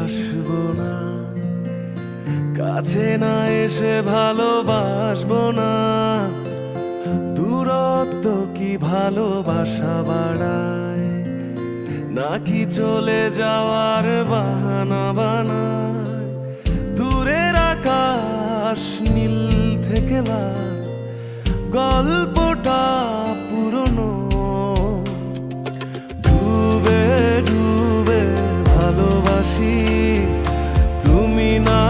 আসবো না, কাছে না এসে ভালোবাসবো না। দূরত্ব কি ভালোবাসা বাড়ায়, নাকি চলে যাওয়ার বাহানা বানায়? দূরের আকাশ নীল থেকে লাল, গল্পটা পুরনো। ডুবে ডুবে ভালোবাসি, তুমি না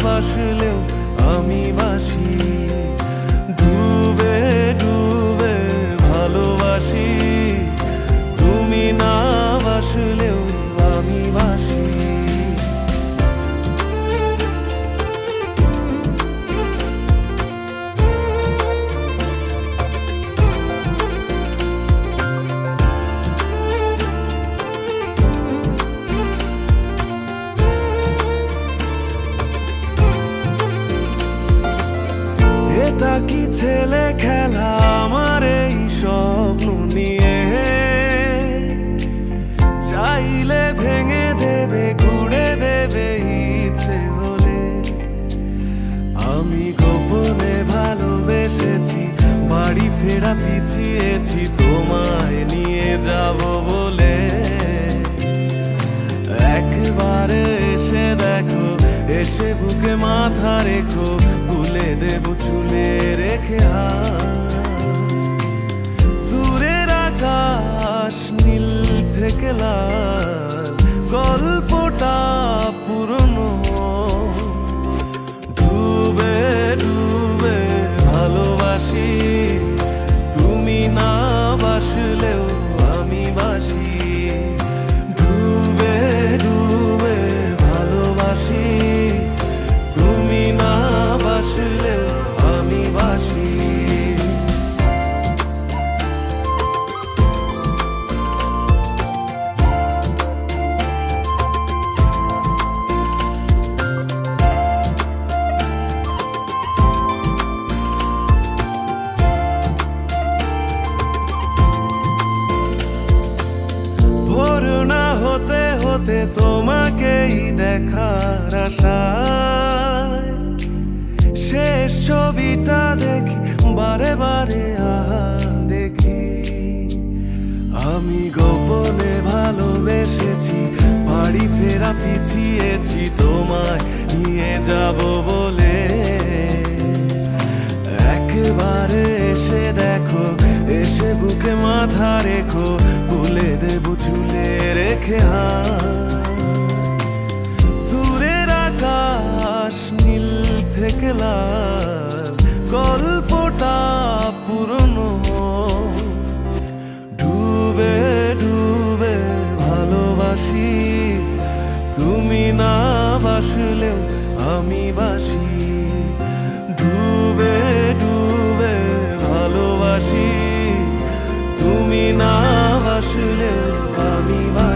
বাসলেও আমি বাসি। ডুবে ডুবে ভালোবাসি, তুমি না বাসলেও আমি বাসি। এটা কি ছেলে খেলা আমার এই স্বপ্ন নিয়ে? চাইলে ভেঙে দেবে, ঘুরে দেবে ইচ্ছে হলে। আমি গোপনে ভালোবেসেছি, বাড়ি ফেরা পিছিয়েছি তোমায় নিয়ে যাব বলে। একবারে এসে দেখো, এসে বুকে মাথা রেখো, ভুলে দেব চুলে রেখে হাত। দূরের আকাশ নীল থেকে লাল, গল্পটা পুরনো। ডুবে ডুবে ভালোবাসি, তুমি না বাসলেও আমি বাসি। ডুবে ডুবে ভালোবাসি, তুমি না বাসলেও আমি বাসি। ভোর না হতে হতে তোমাকেই দেখার আশায়, শেষ ছবিটা দেখি বারে বারে দেখি। আমি গোপনে ভালোবেসেছি, বাড়ি ফেরা পিছিয়েছি তোমায় নিয়ে যাব বলে। একবারে এসে দেখো, এসে বুকে মাথা রেখো, ভুলে দেব চুলে রেখে হাত। দূরের আকাশ নীল থেকে লাল, গল্পটা পুরনো। ডুবে ডুবে ভালোবাসি, তুমি না বাসলেও আমি বাসি। ডুবে ডুবে ভালোবাসি, তুমি না বাসলেও আমি বাসি।